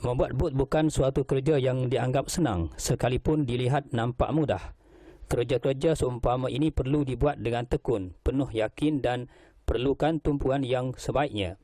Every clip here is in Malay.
Membuat bot bukan suatu kerja yang dianggap senang, sekalipun dilihat nampak mudah. Kerja-kerja seumpama ini perlu dibuat dengan tekun, penuh yakin dan perlukan tumpuan yang sebaiknya.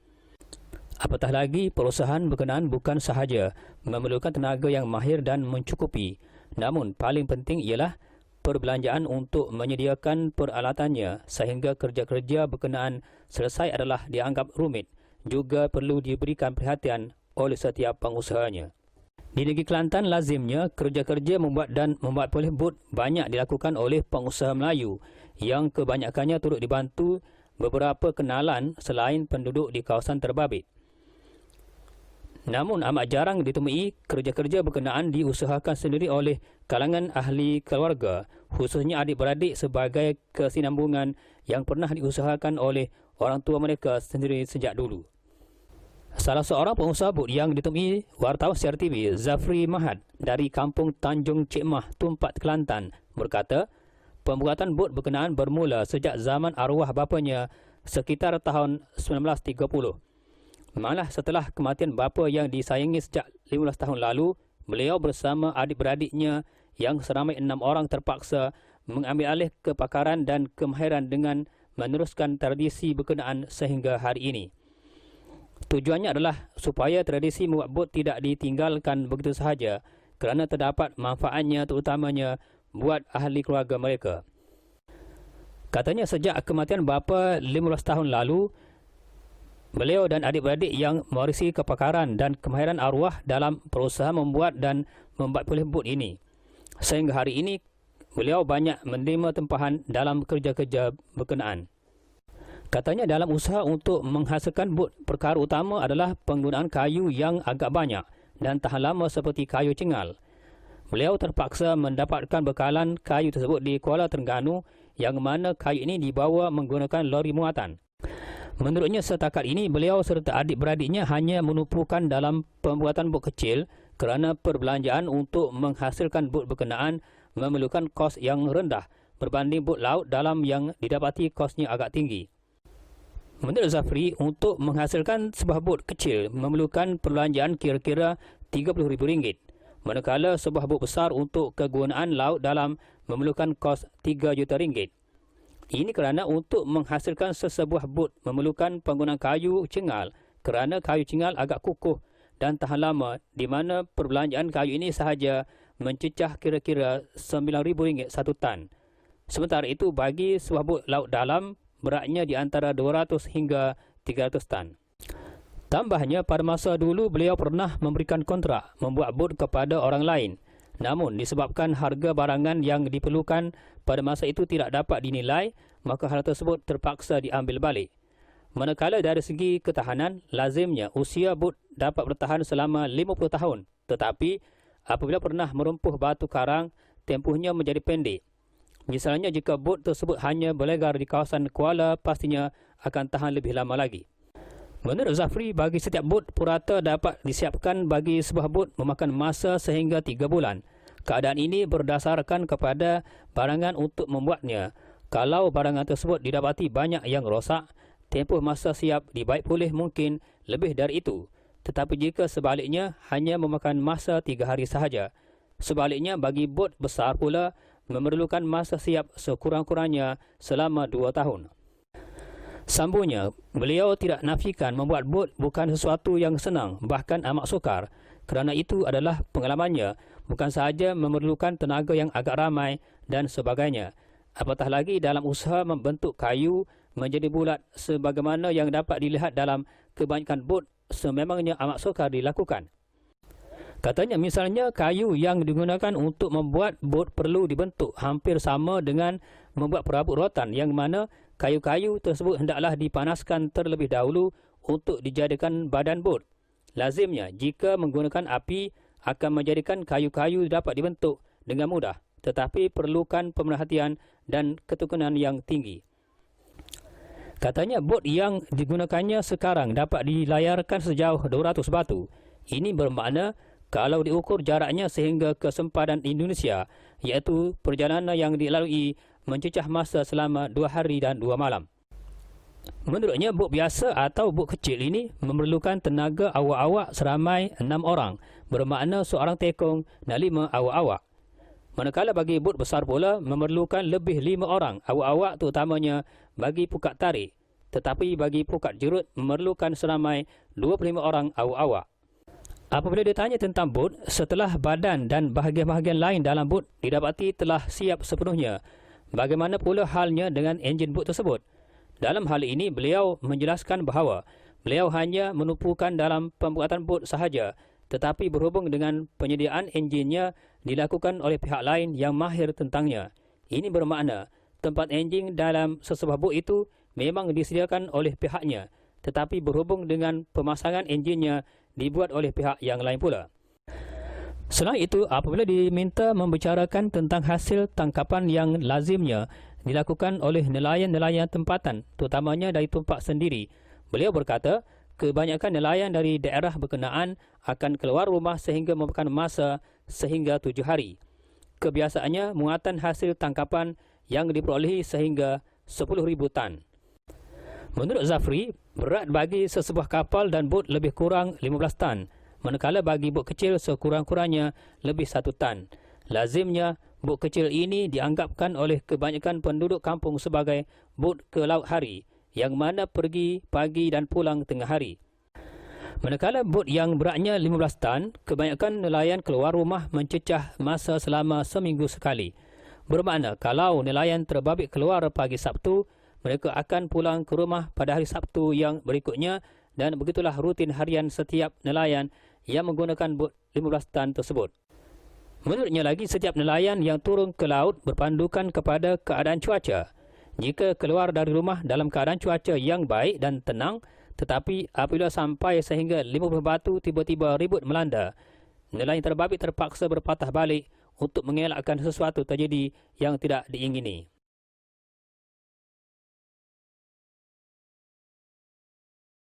Apatah lagi, perusahaan berkenaan bukan sahaja memerlukan tenaga yang mahir dan mencukupi, namun paling penting ialah perbelanjaan untuk menyediakan peralatannya sehingga kerja-kerja berkenaan selesai adalah dianggap rumit, juga perlu diberikan perhatian oleh setiap pengusahanya. Di negeri Kelantan, lazimnya kerja-kerja membuat dan membuat poleh bot banyak dilakukan oleh pengusaha Melayu yang kebanyakannya turut dibantu beberapa kenalan selain penduduk di kawasan terbabit. Namun amat jarang ditemui kerja-kerja berkenaan diusahakan sendiri oleh kalangan ahli keluarga, khususnya adik-beradik sebagai kesinambungan yang pernah diusahakan oleh orang tua mereka sendiri sejak dulu. Salah seorang pengusaha bot yang ditemui wartawan CRTV, Zafri Mahad dari kampung Tanjung Cik Mah, Tumpat, Kelantan, berkata, pembuatan bot berkenaan bermula sejak zaman arwah bapanya sekitar tahun 1930. Malah setelah kematian bapa yang disayangi sejak 15 tahun lalu, beliau bersama adik-beradiknya yang seramai 6 orang terpaksa mengambil alih kepakaran dan kemahiran dengan meneruskan tradisi berkenaan sehingga hari ini. Tujuannya adalah supaya tradisi membuat bot tidak ditinggalkan begitu sahaja kerana terdapat manfaatnya terutamanya buat ahli keluarga mereka. Katanya sejak kematian bapa 15 tahun lalu, beliau dan adik-beradik yang mewarisi kepakaran dan kemahiran arwah dalam perusahaan membuat dan membuat poleh bot ini. Sehingga hari ini, beliau banyak menerima tempahan dalam kerja-kerja berkenaan. Katanya dalam usaha untuk menghasilkan bot, perkara utama adalah penggunaan kayu yang agak banyak dan tahan lama seperti kayu cengal. Beliau terpaksa mendapatkan bekalan kayu tersebut di Kuala Terengganu yang mana kayu ini dibawa menggunakan lori muatan. Menurutnya setakat ini beliau serta adik-beradiknya hanya menumpukan dalam pembuatan bot kecil kerana perbelanjaan untuk menghasilkan bot berkenaan memerlukan kos yang rendah berbanding bot laut dalam yang didapati kosnya agak tinggi. Menurut Zafri, untuk menghasilkan sebuah bot kecil memerlukan perbelanjaan kira-kira RM30,000, manakala sebuah bot besar untuk kegunaan laut dalam memerlukan kos RM3 juta. Ini kerana untuk menghasilkan sesebuah bot memerlukan penggunaan kayu cengal kerana kayu cengal agak kukuh dan tahan lama, di mana perbelanjaan kayu ini sahaja mencecah kira-kira RM9,000 satu tan. Sementara itu bagi sebuah bot laut dalam, beratnya di antara 200 hingga 300 tan. Tambahnya, pada masa dulu beliau pernah memberikan kontrak membuat bot kepada orang lain. Namun disebabkan harga barangan yang diperlukan pada masa itu tidak dapat dinilai, maka hal tersebut terpaksa diambil balik. Manakala dari segi ketahanan, lazimnya usia bot dapat bertahan selama 50 tahun. Tetapi apabila pernah merumpuh batu karang, tempohnya menjadi pendek. Misalnya jika bot tersebut hanya berlegar di kawasan Kuala, pastinya akan tahan lebih lama lagi. Menurut Zafri, bagi setiap bot purata dapat disiapkan bagi sebuah bot memakan masa sehingga 3 bulan. Keadaan ini berdasarkan kepada barangan untuk membuatnya. Kalau barangan tersebut didapati banyak yang rosak, tempoh masa siap dibaik pulih mungkin lebih dari itu. Tetapi jika sebaliknya hanya memakan masa 3 hari sahaja. Sebaliknya bagi bot besar pula memerlukan masa siap sekurang-kurangnya selama 2 tahun. Sambungnya, beliau tidak nafikan membuat bot bukan sesuatu yang senang, bahkan amat sukar. Kerana itu adalah pengalamannya, bukan sahaja memerlukan tenaga yang agak ramai dan sebagainya. Apatah lagi dalam usaha membentuk kayu menjadi bulat sebagaimana yang dapat dilihat dalam kebanyakan bot sememangnya amat sukar dilakukan. Katanya misalnya kayu yang digunakan untuk membuat bot perlu dibentuk hampir sama dengan membuat perabot rotan, yang mana kayu-kayu tersebut hendaklah dipanaskan terlebih dahulu untuk dijadikan badan bot. Lazimnya jika menggunakan api akan menjadikan kayu-kayu dapat dibentuk dengan mudah, tetapi perlukan pemerhatian dan ketekunan yang tinggi. Katanya bot yang digunakannya sekarang dapat dilayarkan sejauh 200 batu. Ini bermakna kalau diukur jaraknya sehingga ke sempadan Indonesia, iaitu perjalanan yang dilalui mencecah masa selama 2 hari dan 2 malam. Menurutnya, bot biasa atau bot kecil ini memerlukan tenaga awak-awak seramai 6 orang, bermakna seorang tekong dan 5 awak-awak. Manakala bagi bot besar pula memerlukan lebih 5 orang awak-awak terutamanya bagi pukat tarik, tetapi bagi pukat jerut memerlukan seramai 25 orang awak-awak. Apabila ditanya tentang bot, setelah badan dan bahagian-bahagian lain dalam bot didapati telah siap sepenuhnya, bagaimana pula halnya dengan enjin bot tersebut? Dalam hal ini, beliau menjelaskan bahawa beliau hanya menumpukan dalam pembuatan bot sahaja, tetapi berhubung dengan penyediaan enjinnya dilakukan oleh pihak lain yang mahir tentangnya. Ini bermakna tempat enjin dalam sesebuah bot itu memang disediakan oleh pihaknya, tetapi berhubung dengan pemasangan enjinnya dibuat oleh pihak yang lain pula. Selain itu, apabila diminta membicarakan tentang hasil tangkapan yang lazimnya dilakukan oleh nelayan-nelayan tempatan, terutamanya dari tumpak sendiri, beliau berkata, kebanyakan nelayan dari daerah berkenaan akan keluar rumah sehingga memakan masa sehingga 7 hari. Kebiasaannya muatan hasil tangkapan yang diperolehi sehingga 10,000 tan. Menurut Zafri, berat bagi sesebuah kapal dan bot lebih kurang 15 tan, manakala bagi bot kecil sekurang-kurangnya lebih 1 tan. Lazimnya, bot kecil ini dianggapkan oleh kebanyakan penduduk kampung sebagai bot ke laut hari, yang mana pergi pagi dan pulang tengah hari. Manakala bot yang beratnya 15 tan, kebanyakan nelayan keluar rumah mencecah masa selama seminggu sekali. Bermakna, kalau nelayan terbabit keluar pagi Sabtu, mereka akan pulang ke rumah pada hari Sabtu yang berikutnya, dan begitulah rutin harian setiap nelayan yang menggunakan bot 15 tan tersebut. Menurutnya lagi, setiap nelayan yang turun ke laut berpandukan kepada keadaan cuaca. Jika keluar dari rumah dalam keadaan cuaca yang baik dan tenang, tetapi apabila sampai sehingga 50 batu tiba-tiba ribut melanda, nelayan terbabit terpaksa berpatah balik untuk mengelakkan sesuatu terjadi yang tidak diingini.